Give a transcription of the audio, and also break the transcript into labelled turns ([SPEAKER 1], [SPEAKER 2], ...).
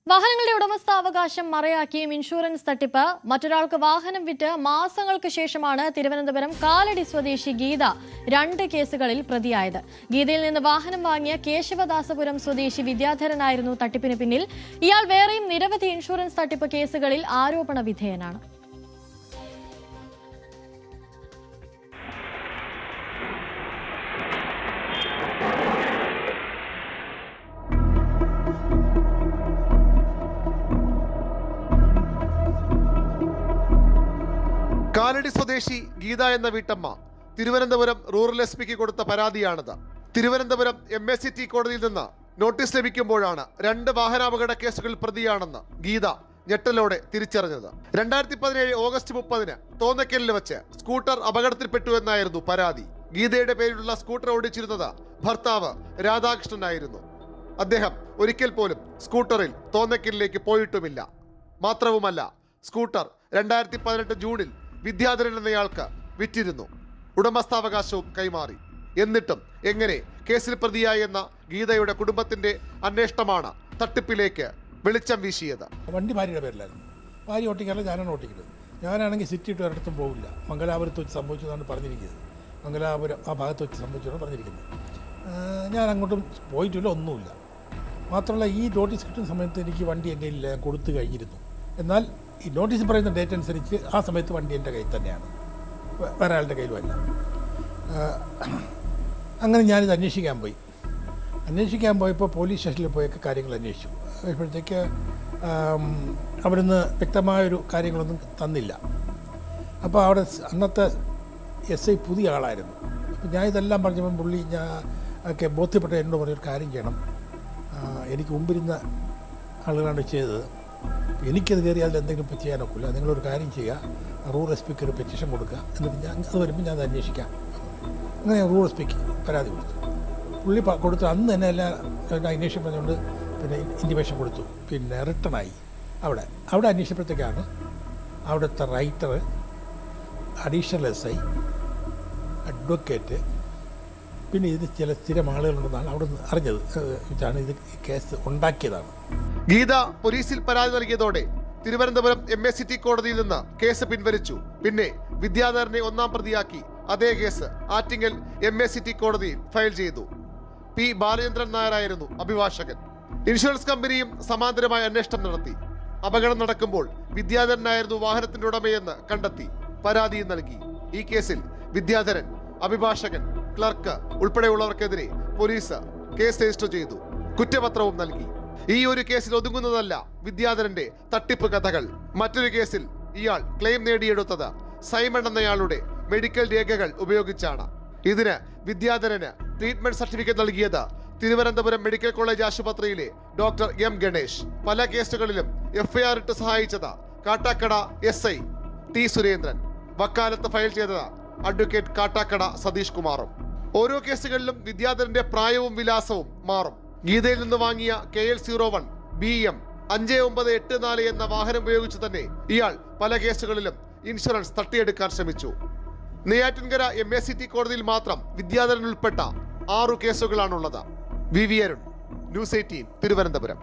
[SPEAKER 1] വാഹനങ്ങളുടെ ഉടമസ്ഥാവകാശം മറയാക്കിയും ഇൻഷുറൻസ് തട്ടിപ്പ്. മറ്റൊരാൾക്ക് വാഹനം വിറ്റ് മാസങ്ങൾക്ക് ശേഷമാണ് തിരുവനന്തപുരം കാലടി സ്വദേശി ഗീത 2 കേസുകളിൽ പ്രതിയായത്. ഗീതയിൽ നിന്ന് വാഹനം വാങ്ങിയ കേശവദാസപുരം സ്വദേശി വിദ്യാധരനായിരുന്നു തട്ടിപ്പിന് പിന്നിൽ. ഇയാൾ വേറെയും നിരവധി ഇൻഷുറൻസ് തട്ടിപ്പ് കേസുകളിൽ ആരോപണ വിധേയനാണ്.
[SPEAKER 2] കാലടി സ്വദേശി ഗീത എന്ന വീട്ടമ്മ തിരുവനന്തപുരം റൂറൽ എസ്.പിക്ക് കൊടുത്ത പരാതിയാണിത്. തിരുവനന്തപുരം MACT കോടതിയിൽ നിന്ന് നോട്ടീസ് ലഭിക്കുമ്പോഴാണ് 2 വാഹനാപകട കേസുകളിൽ പ്രതിയാണെന്ന് ഗീത ഞെട്ടലോടെ തിരിച്ചറിഞ്ഞത്. 2017 ഓഗസ്റ്റ് 30-ന് തോന്നക്കലിൽ വെച്ച് സ്കൂട്ടർ അപകടത്തിൽപ്പെട്ടു എന്നായിരുന്നു പരാതി. ഗീതയുടെ പേരിലുള്ള സ്കൂട്ടർ ഓടിച്ചിരുന്നത് ഭർത്താവ് രാധാകൃഷ്ണനായിരുന്നു. അദ്ദേഹം ഒരിക്കൽ പോലും സ്കൂട്ടറിൽ തോന്നക്കലിലേക്ക് പോയിട്ടുമില്ല. മാത്രവുമല്ല, സ്കൂട്ടർ 2018 ജൂണിൽ വിദ്യാധരൻ എന്നയാൾക്ക് വിറ്റിരുന്നു. ഉടമസ്ഥാവകാശവും കൈമാറി. എന്നിട്ടും എങ്ങനെ കേസിൽ പ്രതിയായി എന്ന ഗീതയുടെ കുടുംബത്തിന്റെ അന്വേഷണമാണ് തട്ടിപ്പിലേക്ക് വെളിച്ചം വീശിയത്.
[SPEAKER 3] വണ്ടി ഭാര്യയുടെ പേരിലായിരുന്നു. ഭാര്യ ഓട്ടിക്കാറില്ല, ഞാനാണ് ഓട്ടിക്കുന്നത്. ഞാനാണെങ്കിൽ സിറ്റി ഇട്ട് ഒരിടത്തും പോകില്ല. മംഗലാപുരത്ത് വെച്ച് സംഭവിച്ചതാണ് പറഞ്ഞിരിക്കുന്നത്. മംഗലാപുരം ആ ഭാഗത്ത് വെച്ച് സംഭവിച്ചതാണ് പറഞ്ഞിരിക്കുന്നത്. ഞാൻ അങ്ങോട്ടും പോയിട്ടില്ല, ഒന്നുമില്ല. മാത്രമല്ല, ഈ നോട്ടീസ് കിട്ടുന്ന സമയത്ത് എനിക്ക് വണ്ടി എൻ്റെ കയ്യിൽ കൊടുത്തു കഴിഞ്ഞിരുന്നു. എന്നാൽ ഈ നോട്ടീസ് പറയുന്ന ഡേറ്റ് അനുസരിച്ച് ആ സമയത്ത് വണ്ടി എൻ്റെ കയ്യിൽ തന്നെയാണ്, വേറെ ആളുടെ കയ്യിലുമല്ല. അങ്ങനെ ഞാനിത് അന്വേഷിക്കാൻ പോയപ്പോൾ പോലീസ് സ്റ്റേഷനിൽ പോയൊക്കെ കാര്യങ്ങൾ അന്വേഷിച്ചു. അപ്പോഴത്തേക്ക് അവിടുന്ന് വ്യക്തമായൊരു കാര്യങ്ങളൊന്നും തന്നില്ല. അപ്പോൾ അവിടെ അന്നത്തെ SI പുതിയ ആളായിരുന്നു. അപ്പോൾ ഞാൻ ഇതെല്ലാം പറഞ്ഞപ്പോൾ പുള്ളി ഒക്കെ ബോധ്യപ്പെട്ട എന്നോട് പറഞ്ഞൊരു കാര്യം ചെയ്യണം, എനിക്ക് മുമ്പിരുന്ന ആളുകളാണ് ചെയ്തത്, എനിക്കത് കയറി അതിൽ എന്തെങ്കിലും ഇപ്പോൾ ചെയ്യാനൊക്കില്ല, നിങ്ങളൊരു കാര്യം ചെയ്യുക, റൂറൽ SP-ക്ക് ഒരു പെറ്റീഷൻ കൊടുക്കുക, എന്നിട്ട് അത് വരുമ്പോൾ ഞാൻ അത് അന്വേഷിക്കാം. അങ്ങനെ റൂറൽ SP-ക്ക് പരാതി കൊടുത്തു. പുള്ളി കൊടുത്തു. അന്ന് തന്നെ എല്ലാം അന്വേഷണം പറഞ്ഞുകൊണ്ട് പിന്നെ ഇൻറ്റിമേഷൻ കൊടുത്തു. പിന്നെ റിട്ടേണായി. അവിടെ അന്വേഷിച്ചപ്പോഴത്തേക്കാണ് അവിടുത്തെ റൈറ്റർ, അഡീഷണൽ SI, അഡ്വക്കേറ്റ്, പിന്നെ ഇത് ചില സ്ഥിരം ആളുകളുണ്ടെന്നാണ് അവിടെ നിന്ന് അറിഞ്ഞത്. ഇതാണ് ഇത് കേസ് ഉണ്ടാക്കിയതാണ്.
[SPEAKER 2] ഗീത പോലീസിൽ പരാതി നൽകിയതോടെ തിരുവനന്തപുരം MACT കോടതിയിൽ നിന്ന് കേസ് പിൻവലിച്ചു. പിന്നെ വിദ്യാധരനെ 1-ാം പ്രതിയാക്കി അതേ കേസ് ആറ്റിങ്ങൽ MACT കോടതിയിൽ ഫയൽ ചെയ്തു. P. ബാലചന്ദ്രൻ നായരായിരുന്നു അഭിഭാഷകൻ. ഇൻഷുറൻസ് കമ്പനിയും സമാന്തരമായ അന്വേഷണം നടത്തി. അപകടം നടക്കുമ്പോൾ വിദ്യാധരനായിരുന്നു വാഹനത്തിന്റെ ഉടമയെന്ന് കണ്ടെത്തി പരാതിയും നൽകി. ഈ കേസിൽ വിദ്യാധരൻ, അഭിഭാഷകൻ, ക്ലർക്ക് ഉൾപ്പെടെയുള്ളവർക്കെതിരെ പോലീസ് കേസ് രജിസ്റ്റർ ചെയ്തു. കുറ്റപത്രവും നൽകി. ഈ ഒരു കേസിൽ ഒതുങ്ങുന്നതല്ല വിദ്യാധരന്റെ തട്ടിപ്പ് കഥകൾ. മറ്റൊരു കേസിൽ ഇയാൾ ക്ലെയിം നേടിയെടുത്തത് സൈമൺ എന്നയാളുടെ മെഡിക്കൽ രേഖകൾ ഉപയോഗിച്ചാണ്. ഇതിന് വിദ്യാധരന് ട്രീറ്റ്മെന്റ് സർട്ടിഫിക്കറ്റ് നൽകിയത് തിരുവനന്തപുരം മെഡിക്കൽ കോളേജ് ആശുപത്രിയിലെ ഡോക്ടർ M. ഗണേഷ്. പല കേസുകളിലും FIR ഇട്ട് സഹായിച്ചത് കാട്ടാക്കട SI T. സുരേന്ദ്രൻ. വക്കാലത്ത് ഫയൽ ചെയ്തത് അഡ്വക്കേറ്റ് കാട്ടാക്കട സതീഷ് കുമാറും. ഓരോ കേസുകളിലും വിദ്യാധരന്റെ പ്രായവും വിലാസവും മാറും. ഗീതയിൽ നിന്ന് വാങ്ങിയ KL 01 BM 5984 എന്ന വാഹനം ഉപയോഗിച്ച് തന്നെ ഇയാൾ പല കേസുകളിലും ഇൻഷുറൻസ് തട്ടിയെടുക്കാൻ ശ്രമിച്ചു. നെയ്യാറ്റിൻകര MACT കോടതിയിൽ മാത്രം വിദ്യാധരൻ ഉൾപ്പെട്ട 6 കേസുകളാണുള്ളത്. VV Arun, News 18, Thiruvananthapuram.